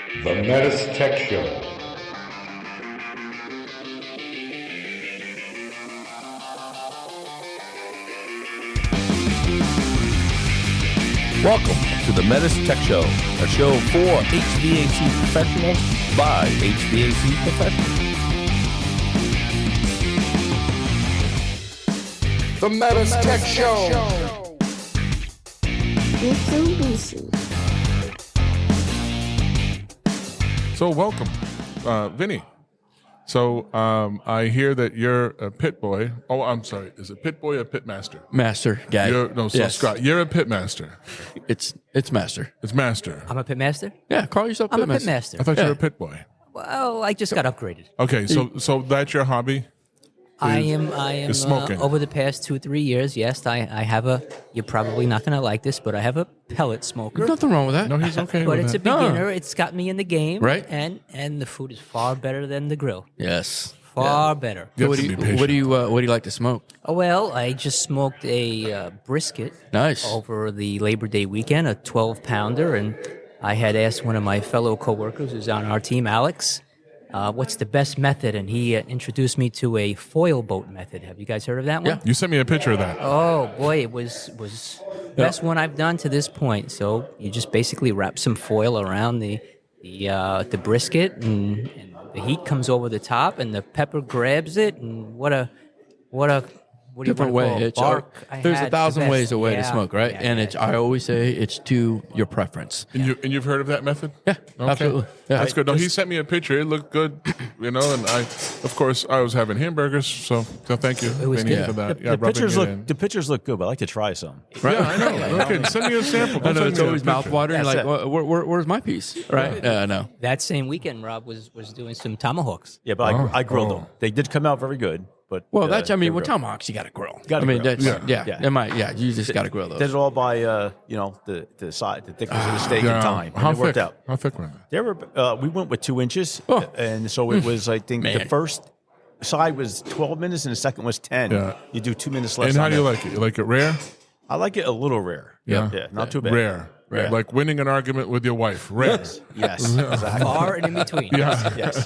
The METUS Tech Show. Welcome to the METUS Tech Show, a show for HVAC professionals by HVAC professionals. The METUS Tech Show. So welcome, Vinny. So I hear that you're a pit boy. Oh, I'm sorry. Is it pit boy or pit master? Master guy. Yes. Scott, you're a pit master. It's master. It's master. I'm a pit master? Yeah, call yourself I'm pit a master. pit master. I thought you were a pit boy. Well, I just got upgraded. Okay, so that's your hobby? I am is smoking. over the past 2-3 years, yes, I have you're probably not going to like this, but I have a pellet smoker. There's nothing wrong with that. No, he's okay But with it's a that. beginner. It's got me in the game. Right. And the food is far better than the grill. Yes. Far better. You have What to do be you patient. what do you like to smoke? Oh, well, I just smoked a brisket Nice. over the Labor Day weekend, a 12-pounder, and I had asked one of my fellow coworkers who's on our team, Alex, what's the best method, and he introduced me to a foil boat method. Have you guys heard of that one? Yeah. You sent me a picture of that. Oh boy, it was best one I've done to this point. So you just basically wrap some foil around the brisket, and the heat comes over the top, and the pepper grabs it, and what do you Different want to way. call it? It's Bark. there's I had 1,000 the ways best. a way to Yeah, smoke, right? yeah, And yeah. it's I always say it's to your preference. And you've heard of that method? Yeah, Okay. absolutely. Yeah. That's good. No, he sent me a picture. It looked good, and of course, I was having hamburgers, so thank you, was Vinny, good. for that. The pictures rubbing it in. the pictures look good, but I like to try some. Yeah, I know. Okay, send me a sample. I Don't know send it's me a always picture. mouth watering. That's Like, it. where's my piece? Right? No. That same weekend, Rob was doing some tomahawks. Yeah, but I grilled them. They did come out very good, but Well, with they were grilled. tomahawks, you got to grill. Gotta I mean, grill. that's Yeah. you just got to grill those. Did it all by the side, the thickness of the steak Yeah. and time. And How it worked thick? out. How thick were they? They were. We went with 2 inches, Oh. and so it was. I think the Man. first side was 12 minutes, and the second was 10. Yeah. You do 2 minutes less. And how on do you it. like it? You like it rare? I like it a little rare. Yeah. Not too bad. Rare. Rare. Like winning an argument with your wife. Rare. Yes, exactly. Far and in between. Yeah. Yes.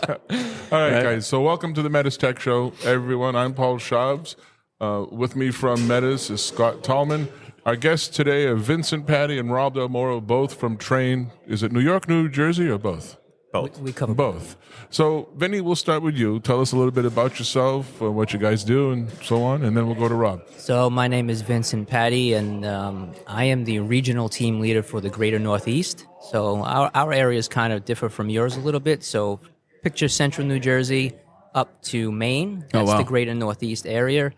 All right, guys. So welcome to the METUS Tech Show, everyone. I'm Paul Schaubs. With me from METUS is Scott Tallman. Our guests today are Vincent, Patti, and Rob Delmauro, both from Trane. Is it New York, New Jersey, or both? Both. We cover Both. So, Vinny, we'll start with you. Tell us a little bit about yourself, what you guys do, and so on, and then we'll go to Rob. So my name is Vincent Patti, and I am the regional team leader for the Greater Northeast. So our areas kind of differ from yours a little bit. So picture central New Jersey up to Maine. That's wow. the Greater Northeast area.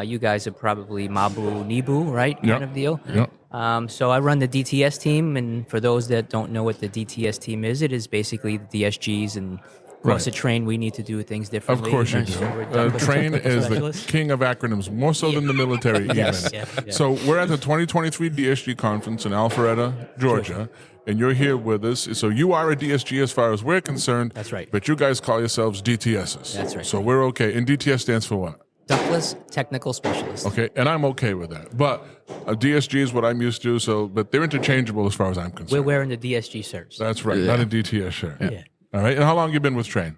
You guys are probably Mabu, Nibu, right? Kind of deal. Yep. So I run the DTS team, and for those that don't know what the DTS team is, it is basically the DSGs, and across the Trane, we need to do things Of differently. course you do. So we're Ductless Trane technical is the specialists. king of acronyms, more so than the military Yes, even. yeah. So we're at the 2023 DSG conference in Alpharetta, Georgia, and you're here with us. So you are a DSG as far as we're concerned. That's right. But you guys call yourselves DTSs. That's right. So we're okay. And DTS stands for what? Ductless technical specialist. Okay, and I'm okay with that. But a DSG is what I'm used to, but they're interchangeable as far as I'm We're concerned. wearing the DSG search. That's right, not a DTS shirt. Yeah. All right, and how long you been with Trane?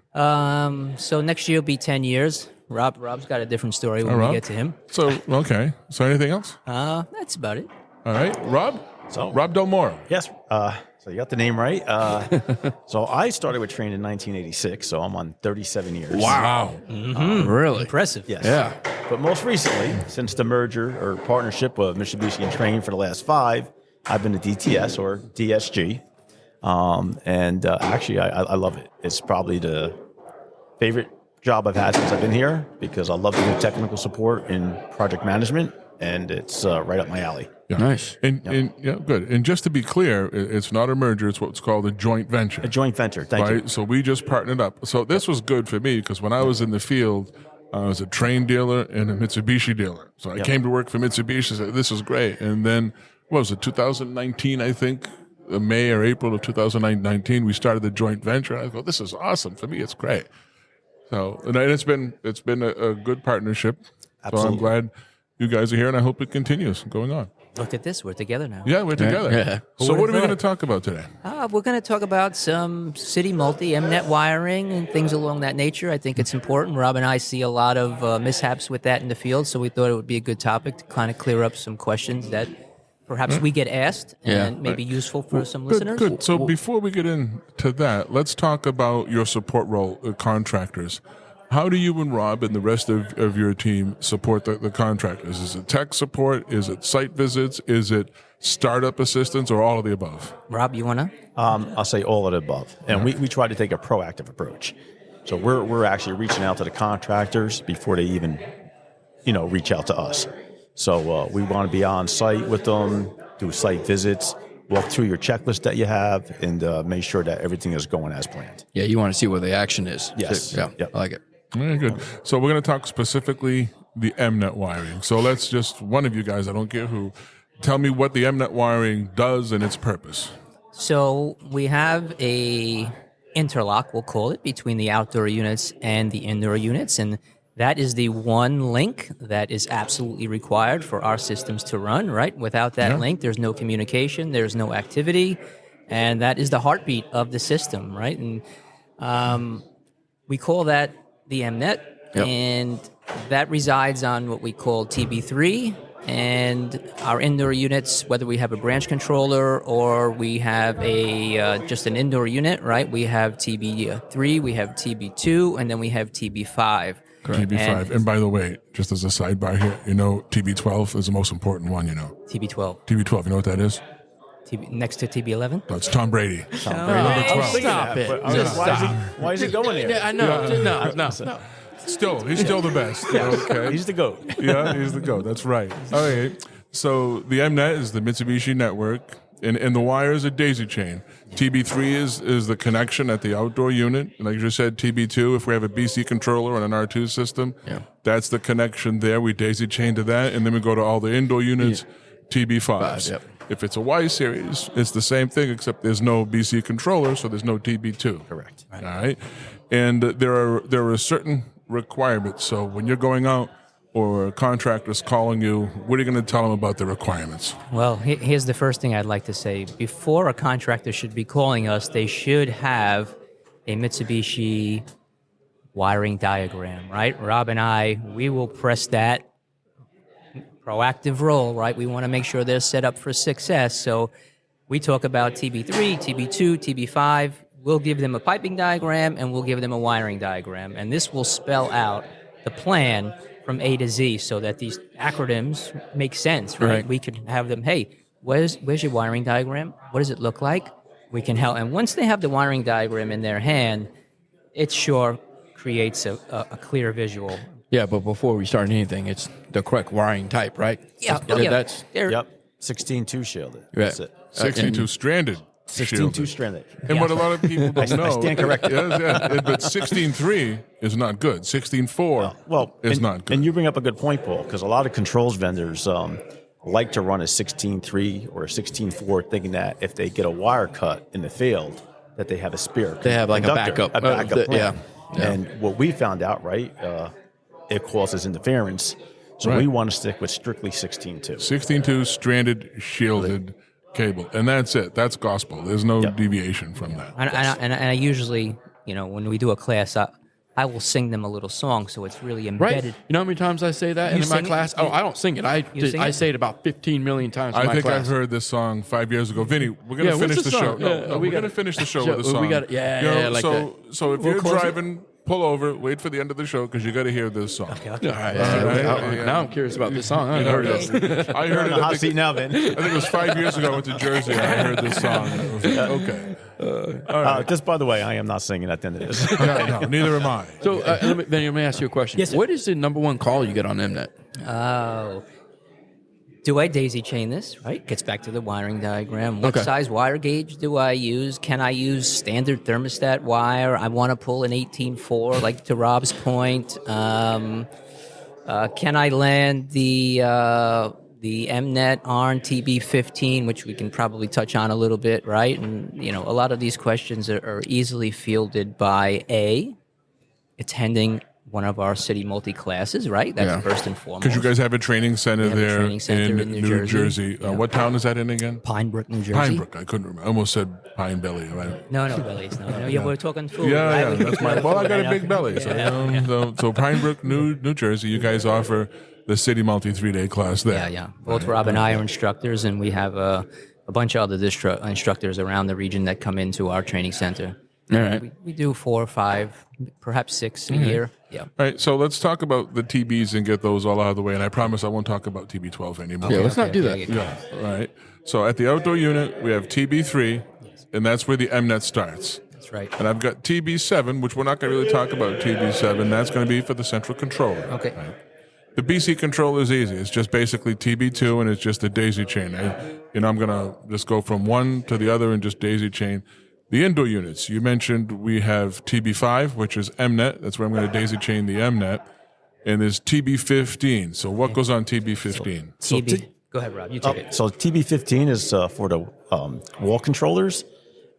So next year will be 10 years. Rob's got a different story when Rob? we get to him. So, okay. So anything else? That's about it. All right, Rob? So- Rob Delmauro. Yes. So you got the name right. So I started with Trane in 1986, so I'm on 37 years. Wow. Really? Impressive. Yes. Yeah. But most recently, since the merger or partnership of Mitsubishi and Trane for the last 5, I've been a DTS or DSG. Actually, I love it. It's probably the favorite job I've had since I've been here because I love to do technical support and project management, and it's right up my alley. Yeah. Nice. And good. And just to be clear, it's not a merger. It's what's called a joint venture. A joint venture. Thank you. Right? So we just partnered up. So this was good for me because when I was in the field, I was a Trane dealer and a Mitsubishi dealer. So I came to work for Mitsubishi. Said, this is great. And then, what was it, 2019, I think, May or April of 2019, we started the joint venture. I go, this is awesome. For me, it's great. So, and it's been a good partnership. So I'm Absolutely. glad you guys are here, and I hope it continues going on. Look at this. We're together now. Yeah, we're together. Yeah. So what are we going to talk about today? We're going to talk about some city multi MNet wiring and things along that nature. I think it's important. Rob and I see a lot of mishaps with that in the field, so we thought it would be a good topic to kind of clear up some questions that perhaps we get asked and may be useful for some listeners. Good. So before we get into that, let's talk about your support role, contractors. How do you and Rob and the rest of your team support the contractors? Is it tech support? Is it site visits? Is it startup assistance, or all of the above? Rob, you want to? I'll say all of the above. And we try to take a proactive approach. So we're actually reaching out to the contractors before they even, reach out to us. So we want to be on site with them, do site visits, walk through your checklist that you have, and make sure that everything is going as planned. Yeah, you want to see where the action is. Yes. Yeah, Yep. I like it. Very good. So we're going to talk specifically the MNet wiring. So let's just, one of you guys, I don't care who, tell me what the MNet wiring does and its purpose. So we have a interlock, we'll call it, between the outdoor units and the indoor units, and that is the one link that is absolutely required for our systems to run, right? Without that link, there's no communication, there's no activity, and that is the heartbeat of the system, right? And we call that the MNet, and that resides on what we call TB3, and our indoor units, whether we have a branch controller or we have a just an indoor unit, right? We have TB3, we have TB2, and then we have TB5. TB5. And by the way, just as a sidebar here, TB12 is the most important one, TB12. TB12, you know what that is? Next to TB11? That's Tom Brady. Stop it. Why is he going there? Yeah, I know. No. He's still the best. Okay. He's the GOAT. Yeah, he's the GOAT. That's right. All right. So the MNet is the Mitsubishi network, and the wires are daisy chain. TB3 is the connection at the outdoor unit. Like you said, TB2, if we have a BC controller on an R2 system, that's the connection there. We daisy chain to that, and then we go to all the indoor units, TB5s. Yep. If it's a Y series, it's the same thing, except there's no BC controller, so there's no TB2. Correct. All right. And there are certain requirements. So when you're going out or a contractor's calling you, what are you going to tell them about the requirements? Well, here's the first thing I'd like to say. Before a contractor should be calling us, they should have a Mitsubishi wiring diagram, right? Rob and I, we will press that proactive role, right? We want to make sure they're set up for success. So we talk about TB3, TB2, TB5. We'll give them a piping diagram and we'll give them a wiring diagram. And this will spell out the plan from A to Z so that these acronyms make sense, right? We can have them, hey, where's your wiring diagram? What does it look like? We can help. And once they have the wiring diagram in their hand, it sure creates a clear visual. Yeah, but before we start anything, it's the correct wiring type, right? Yeah. That's Yep. 16-2 shielded. That's it. 62 stranded. 16-2 stranded. And what a lot of people don't know, I stand corrected. but 16.3 is not good. 16.4 is not good. And you bring up a good point, Paul, because a lot of controls vendors like to run a 16.3 or a 16.4, thinking that if they get a wire cut in the field, that they have a spare. They have like conductor, a backup plan. Yeah. And what we found out, right, it causes interference. So we want to stick with strictly 16.2. 16.2 stranded, shielded cable. And that's it. That's gospel. There's no deviation from that. And I usually, when we do a class, I will sing them a little song so it's really embedded. Right. You know how many times I say that You in my sing it? class? Oh, I don't sing it. I say it about 15 million times in my I think class. I've heard this song 5 years ago. Vinny, we're going to finish what's the the show. song? No, we're going to finish the show with a song. We got like that. So if We'll you're close it. driving, pull over, wait for the end of the show because you got to hear this song. All right. Now I'm curious about this song. I haven't heard this. I You're heard in it. the hot seat now, Vin. I think it was 5 years ago. I went to Jersey and I heard this song. And it was like, okay. Just by the way, I am not singing at the end of this. No, neither am I. So let me ask you a question. Yes, sir. What is the number one call you get on MNet? Oh. Do I daisy chain this? Right? Gets back to the wiring diagram. What size wire gauge do I use? Can I use standard thermostat wire? I want to pull an 18.4, like to Rob's point. Can I land the MNet ARN TB15, which we can probably touch on a little bit, right? And, a lot of these questions are easily fielded by A, attending one of our city multi-classes, right? That's first and foremost. Because you guys have a training center have a there training center in New Jersey. What town is that in again? Pine Brook, New Jersey. Pine Brook. I couldn't remember. I almost said Pine Belly. Right? No, Billy's. No. Yeah, we're talking food. Yeah, right? that's my. Well, I got a big belly. So Pine Brook, New Jersey. You guys offer the city multi 3-day class there. Yeah. Both Rob and I are instructors, and we have a bunch of other instructors around the region that come into our training center. All right. We do 4 or 5, perhaps 6 a year. Yeah. All right, so let's talk about the TBs and get those all out of the way. And I promise I won't talk about TB12 anymore. Yeah, let's not do that. Yeah, all right. So at the outdoor unit, we have TB3, and that's where the MNet starts. That's right. And I've got TB7, which we're not going to really talk about TB7. That's going to be for the central controller. Okay. Right? The BC controller is easy. It's just basically TB2, and it's just a daisy chain. I'm going to just go from one to the other and just daisy chain. The indoor units, you mentioned we have TB5, which is MNet. That's where I'm going to daisy chain the MNet. And there's TB15. So what goes on TB15? Go ahead, Rob. You take it. So TB15 is for the wall controllers.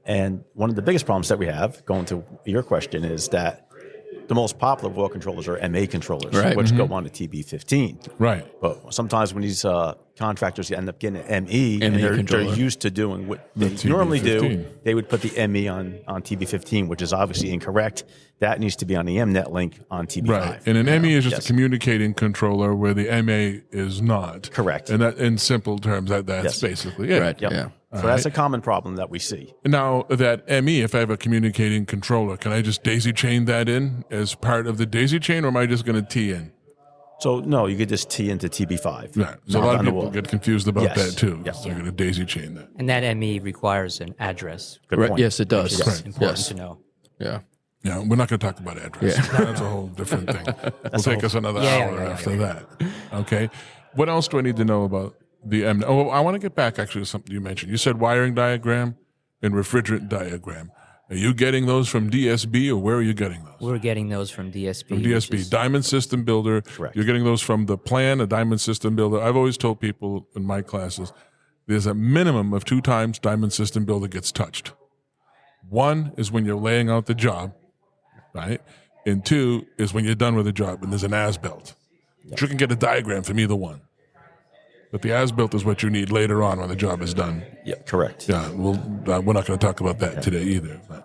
And one of the biggest problems that we have, going to your question, is that the most popular wall controllers are MA controllers, which go on to TB15. Right. But sometimes when these contractors end up getting an ME and they're used to doing what they normally do, they would put the ME on TB15, which is obviously incorrect. That needs to be on the MNet link on TB5. Right. And an ME is just a communicating controller where the MA is not. Correct. And that, in simple terms, that's basically it. Right. Yep. Yeah. So that's a common problem that we see. Now, that ME, if I have a communicating controller, can I just daisy chain that in as part of the daisy chain, or am I just going to T in? So, no, you could just T into TB5. Right. So a lot of people get confused about that, too. Yes. So they're going to daisy chain that. And that ME requires an address. Good point. Yes, it does. It's important to know. Yeah. Yeah, we're not going to talk about address. That's a whole different thing. It'll take us another hour after that. Okay. What else do I need to know about the MNet? Oh, I want to get back actually to something you mentioned. You said wiring diagram and refrigerant diagram. Are you getting those from DSB, or where are you getting those? We're getting those from DSB. From DSB, Diamond System Builder. Correct. You're getting those from the plan, a Diamond System Builder. I've always told people in my classes, there's a minimum of 2 times Diamond System Builder gets touched. One is when you're laying out the job, right? And 2 is when you're done with the job and there's an as-built. Yep. You can get a diagram from either one. But the as-built is what you need later on when the job is done. Yeah, correct. Yeah, we're not going to talk about that today either. But,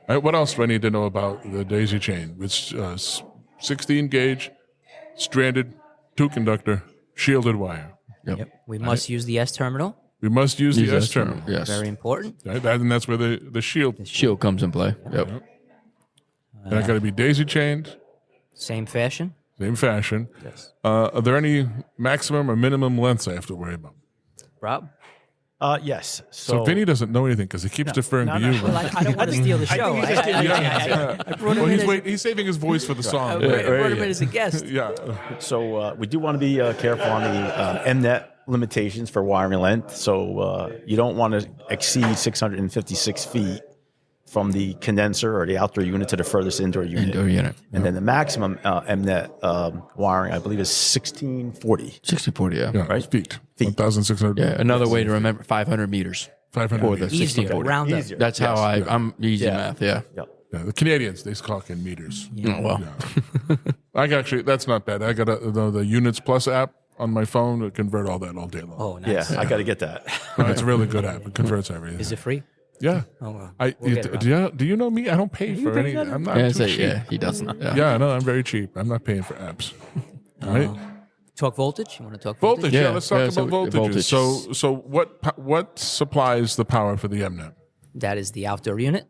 all right, what else do I need to know about the daisy chain? It's 16 gauge, stranded, 2-conductor, shielded wire. Yep. We must use the S terminal. We must use the S terminal. Yes. Very important. Right? And that's where the shield. Shield comes in play. Yep. And I got to be daisy chained, Same fashion. same fashion. Yes. Are there any maximum or minimum lengths I have to worry about? Rob? Yes. So Vinny doesn't know anything because he keeps deferring to you. Well, I don't want to steal the show. I brought him Well, in he's saving his voice for the song. I brought him in as a guest. Yeah. So we do want to be careful on the MNet limitations for wiring length. So you don't want to exceed 656 feet from the condenser or the outdoor unit to the furthest indoor unit. Indoor unit. And then the maximum MNet wiring, I believe, is 1640. 6040, yeah. Yeah, Right? feet. Feet. 1,600. Yeah, another way to remember 500 meters 500 for the meters. Easier, 6040. round up. Easier. That's how I'm easy Yeah. math, yeah. Yep. Yeah, the Canadians, they talk in meters. Oh, well. I got actually, that's not bad. I got the Units Plus app on my phone to convert all that all day long. Oh, nice. Yeah, I got to get that. No, it's a really good app. It converts everything. Is it free? Yeah. Oh, well. I, We'll get it, do you know me? I don't pay for any. I'm not Yeah, too cheap. he doesn't. Yeah. Yeah, no, I'm very cheap. I'm not paying for apps. All right. Talk voltage? You want to talk Voltage, yeah. Yeah, Let's talk yeah, about so voltages. voltage. So what supplies the power for the MNet? That is the outdoor unit.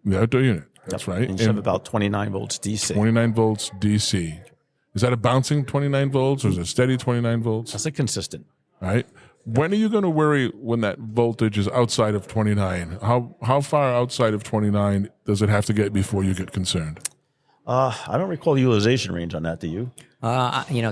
The outdoor unit. That's right. And you have about 29 volts DC. 29 volts DC. Is that a bouncing 29 volts or is it steady 29 volts? That's a consistent. All right. When are you going to worry when that voltage is outside of 29? How far outside of 29 does it have to get before you get concerned? I don't recall the utilization range on that, do you?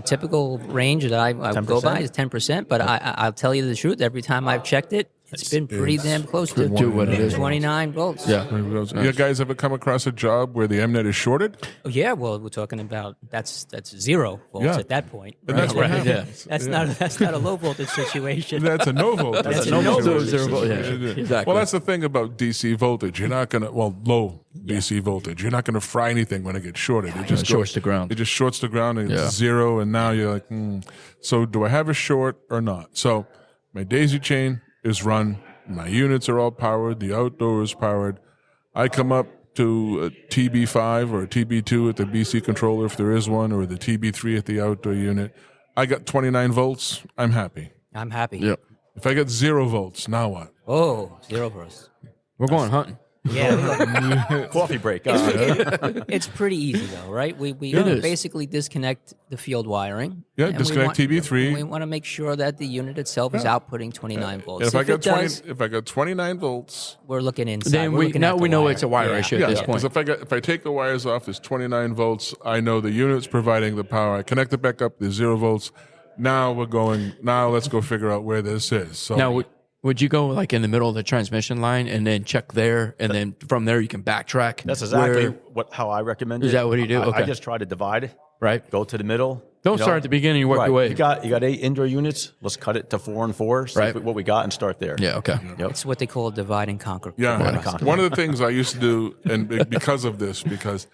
Typical range that I go by is 10%, but I'll tell you the truth. Every time I've checked it, It's been pretty damn close to what it is. 29 volts. Yeah. You guys ever come across a job where the MNet is shorted? Oh, yeah, well, we're talking about that's 0 volts Yeah. at that point. And that's what Yeah. happens. That's not a low voltage situation. That's a no voltage. That's a no voltage. Yeah, exactly. Well, that's the thing about DC voltage. You're not gonna low DC voltage. You're not gonna fry anything when it gets shorted. It just shorts the ground. It just shorts the ground and Yeah. it's 0. And now you're like, so do I have a short or not? So my daisy chain is run. My units are all powered. The outdoor is powered. I come up to a TB5 or a TB2 at the BC controller if there is one, or the TB3 at the outdoor unit. I got 29 volts. I'm happy. I'm happy. Yep. If I get 0 volts, now what? Oh, 0 volts. We're going hunting. Yeah, Coffee break. it's pretty easy though, right? We is. basically disconnect the field wiring. Yeah, and disconnect we want, TB3. We want to make sure that the unit itself is outputting 29 volts. And if I got does, if I got 29 volts, we're looking inside. Then We're we looking now at the we know wire. it's a wire issue at this point. because if I take the wires off, there's 29 volts. I know the unit's providing the power. I connect it back up. There's 0 volts. Now we're going. Now let's go figure out where this is. So Now, would you go like in the middle of the transmission line and then check there, and then from there you can backtrack? That's exactly where- how I recommend Is it. that what you do? I Okay. just try to divide it. right. Go to the middle. Don't start at the beginning. You work right. your way. You got 8 indoor units. Let's cut it to 4 and 4. See Right. what we got and start there. Yeah. Okay. Yep. It's what they call a divide and conquer. yeah, conquer. one of the things I used to do, and because of this, because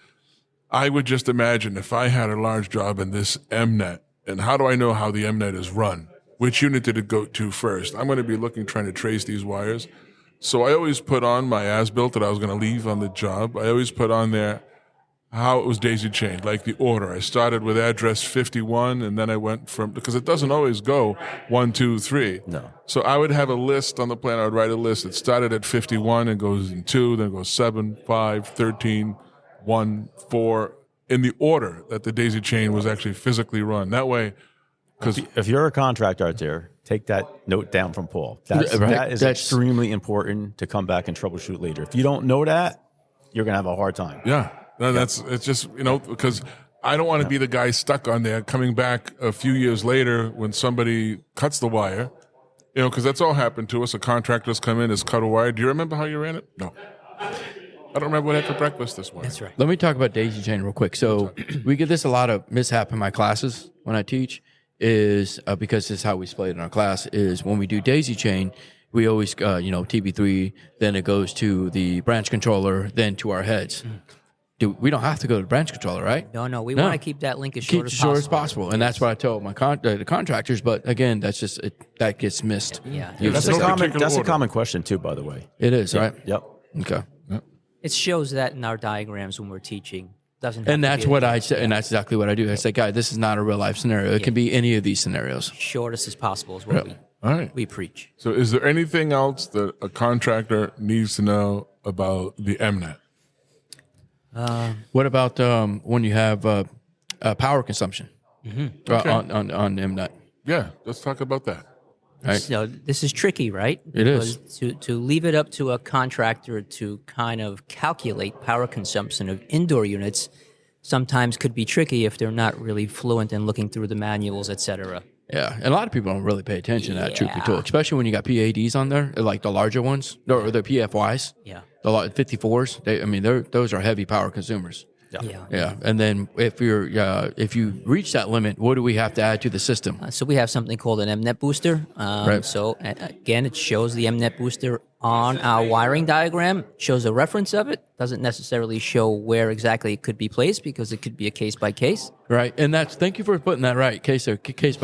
I would just imagine if I had a large job in this MNet, and how do I know how the MNet is run? Which unit did it go to first? I'm going to be trying to trace these wires. So I always put on my as-built that I was going to leave on the job. I always put on there how it was daisy chained, like the order. I started with address 51, and then I went from, because it doesn't always go 1, 2, 3. No. So I would have a list on the plan. I would write a list. It started at 51 and goes in 2, then it goes 7, 5, 13, 1, 4, in the order that the daisy chain was actually physically run. That way, because If you're a contractor out there, take that note down from Paul. That is That's- extremely important to come back and troubleshoot later. If you don't know that, you're going to have a hard time. yeah, no, it's just, because I don't want to be the guy stuck on there coming back a few years later when somebody cuts the wire, because that's all happened to us. A contractor's come in, has cut a wire. Do you remember how you ran it? No. I don't remember what I had for breakfast this morning. That's right. Let me talk about daisy chain real quick. So we get this a lot of mishap in my classes when I teach, is because this is how we split it in our class, is when we do daisy chain, we always, TB3, then it goes to the branch controller, then to our heads. We don't have to go to the branch controller, right? No, we want to keep that link as Keep short it as short possible. as possible. And that's what I tell my the contractors. But again, that's just, that gets missed. Yeah. That's, no a common, particular that's a order. common question, too, by the way. It is, right? Yep. Okay. It shows that in our diagrams when we're teaching. Doesn't have And to that's be what I say, and that's exactly what I do. I say, guys, this is not a real life scenario. It can be any of these scenarios. shortest as possible is what All right. we preach. So is there anything else that a contractor needs to know about the MNet? What about when you have power consumption Okay. on MNet? Yeah, let's talk about that. Right. So this is tricky, right? It is. Because to leave it up to a contractor to kind of calculate power consumption of indoor units sometimes could be tricky if they're not really fluent in looking through the manuals, et cetera. Yeah, and a lot of people don't really pay attention to that, truth be Yeah. told, especially when you got PADs on there, like the larger ones, or the PFYs, Yeah. the 54s. Those are heavy power consumers. Yeah. Yeah, and then if you reach that limit, what do we have to add to the system? So we have something called an MNet booster. Right. So again, it shows the MNet booster on our wiring diagram, shows a reference of it, doesn't necessarily show where exactly it could be placed because it could be a case by case. Right, and thank you for putting that right, case by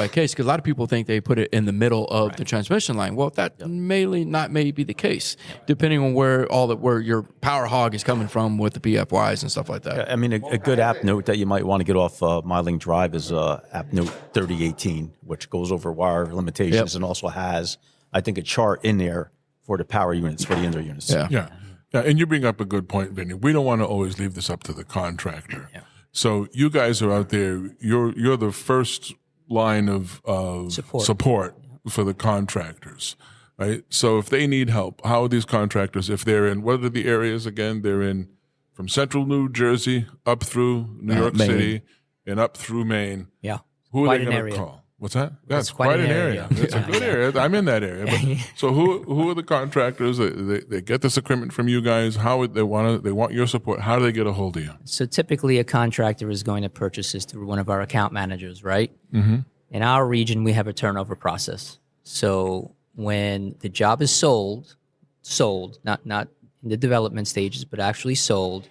case, because a lot of people think they put it in the middle of the transmission line. Well, that may be the case, depending on where your power hog is coming from with the PFYs and stuff like that. I mean, a good app note that you might want to get off Myling Drive is app note 3018, which goes over wire limitations and also has, I think, a chart in there for the power units, for the indoor units. Yeah. Yeah. Yeah, and you bring up a good point, Vinny. We don't want to always leave this up to the contractor. Yeah. So you guys are out there. You're the first line of support for the contractors, right? So if they need help, how are these contractors? If they're in, what are the areas again? They're in from central New Jersey up through New York Maine. City and up through Maine. Yeah. Who are Quite they an going area. to call? What's that? That's quite quite an an area. area. It's a good area. I'm in that area. But, so who are the contractors? They get this equipment from you guys. How would they want your support? How do they get a hold of you? So typically a contractor is going to purchase this through one of our account managers, right? Mm-hmm. In our region, we have a turnover process. So when the job is sold, not in the development stages, but actually sold,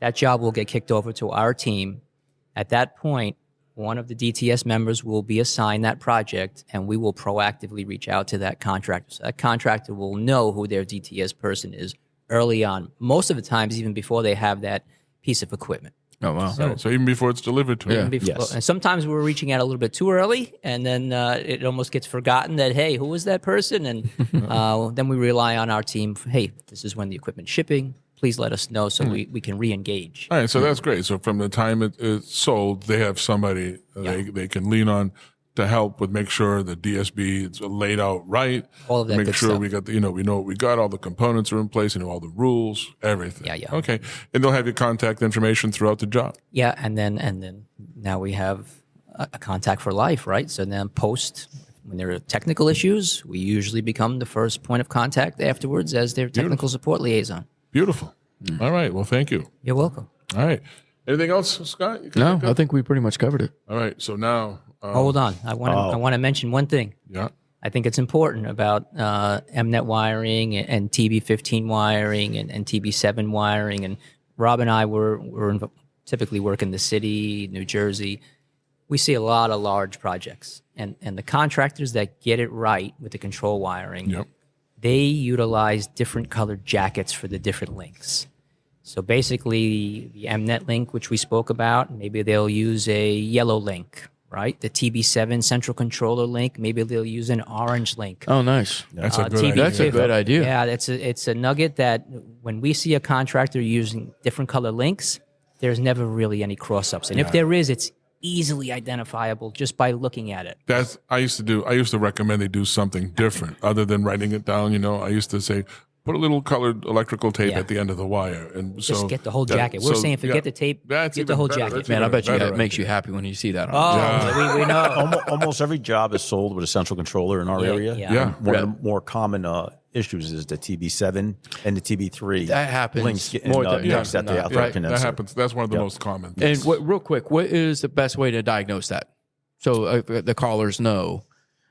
that job will get kicked over to our team. At that point, one of the DTS members will be assigned that project, and we will proactively reach out to that contractor. So that contractor will know who their DTS person is early on, most of the times even before they have that piece of equipment. Oh, wow. So even before it's delivered to them. Yes. And sometimes we're reaching out a little bit too early, and then it almost gets forgotten that, hey, who was that person? And then we rely on our team. Hey, this is when the equipment's shipping. Please let us know so we can re-engage. All right, so that's great. So from the time it's sold, they have somebody they can lean on to help with make sure the DSB is laid out right. All of that make good sure stuff. we got we know what we got, all the components are in place, all the rules, everything. Yeah. Okay, and they'll have your contact information throughout the job. Yeah, and then now we have a contact for life, right? So then when there are technical issues, we usually become the first point of contact afterwards as their technical support liaison. Beautiful. All right. Well, thank you. You're welcome. All right. Anything else, Scott? You can No, think of? I think we pretty much covered it. All right. So now, Hold on. I want to mention one thing. yeah. I think it's important about MNet wiring and TB15 wiring and TB7 wiring. And Rob and I typically work in the city, New Jersey. We see a lot of large projects. And the contractors that get it right with the control wiring, Yep. they utilize different colored jackets for the different links. So basically, the MNet link, which we spoke about, maybe they'll use a yellow link, right? The TB7 central controller link, maybe they'll use an orange link. Oh, nice. That's a good TB idea. That's a good idea. Yeah, it's a nugget that when we see a contractor using different color links, there's never really any cross-ups. And if there is, it's easily identifiable just by looking at it. That's I used to recommend they do something different other than writing it down. I used to say put a little colored electrical tape Yeah. at the end of the wire, and Just get the whole jacket. We're saying forget the tape, that's get the even whole better. jacket. That's Man, I even bet you better that makes you idea. happy when you see that. We know. Almost every job is sold with a central controller in our Yeah, area. yeah. Yeah. One of the more common issues is the TB7 and the TB3. That happens links getting, more than- mixed at the yeah, outlet Right, condenser. that happens. That's one of the most common. And things. real quick, what is the best way to diagnose that? So the callers know.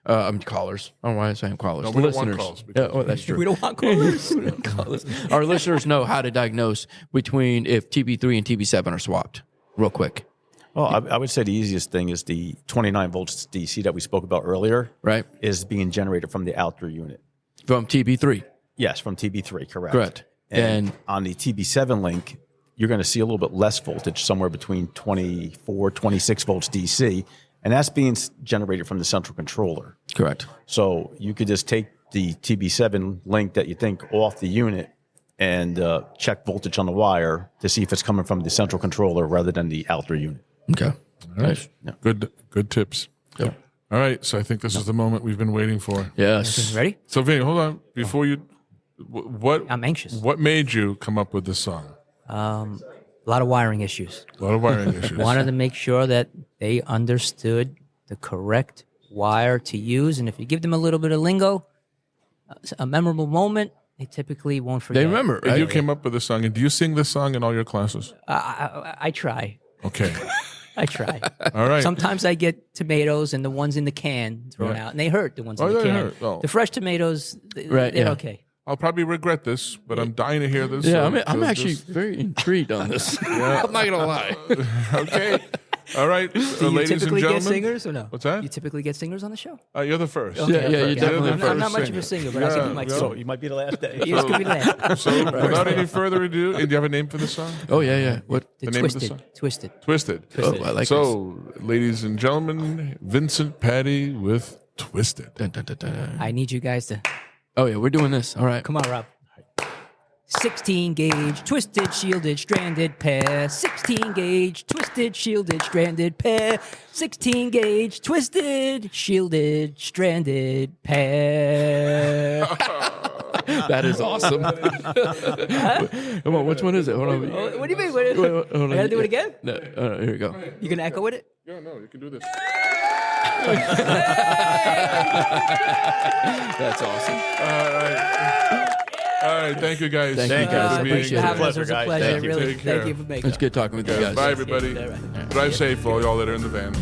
Callers. I don't know why I'm saying callers. No, we don't want Listeners. calls because- Yeah, that's true. We don't want callers. Our listeners know how to diagnose between if TB3 and TB7 are swapped. Real quick, Well, I would say the easiest thing is the 29 volts DC that we spoke about earlier. right? Is being generated from the outdoor unit. From TB3. Yes, from TB3, correct. Correct. And on the TB7 link, you're going to see a little bit less voltage, somewhere between 24, 26 volts DC, and that's being generated from the central controller. Correct. So you could just take the TB7 link that you think off the unit and check voltage on the wire to see if it's coming from the central controller rather than the outdoor unit. Okay. All right. Good tips. Yeah. All right. So I think this is the moment we've been waiting for. Yes. Ready? So Vinny, hold on. Before you, what I'm anxious. What made you come up with this song? A lot of wiring issues. A lot of wiring issues. Wanted to make sure that they understood the correct wire to use. And if you give them a little bit of lingo, a memorable moment, they typically won't forget. They remember, And right? you came up with this song, and do you sing this song in all your classes? I try. Okay. I try. All right. Sometimes I get tomatoes and the ones in the can thrown Yeah. out, and they hurt the ones Oh, in the they can. hurt. Oh. The fresh tomatoes, Right, they're yeah. okay. I'll probably regret this, but I'm dying to hear this. Yeah, so- I'm so actually this- very intrigued on this. I'm not gonna lie. okay. All right, Do you ladies and typically gentlemen. get singers or no? What's that? You typically get singers on the show? You're the first. Yeah, yeah, you're Okay. definitely I'm the not first much of a singer, but I think you might yeah. sing. So you might be the last day. It's gonna be that. So without any further ado, do you have a name for the song? Oh yeah. What? The name of the twisted, song? twisted. Twisted. Oh, I like So, ladies and gentlemen, Vincent Patti with Twisted. Dun, dun, dun, dun. I need you guys to Oh yeah, we're doing this. All right. come on, Rob. 16 gauge, twisted, shielded, stranded pair. 16 gauge, twisted, shielded, stranded pair. 16 gauge, twisted, shielded, stranded pair. That is awesome. Come on, which one is it? Hold on. What do you mean? Hold on. I gotta do it again? No, here we go. You gonna echo with it? Yeah, no, you can do this. That's awesome. All right. Thank you, guys. Thank you, guys. for being Appreciate here. it. Having us. It was a Pleasure, guys. pleasure. Thank you. Really, Take care. thank you for making It's good talking with you guys. Bye, everybody. Drive safe, all y'all that are in the van.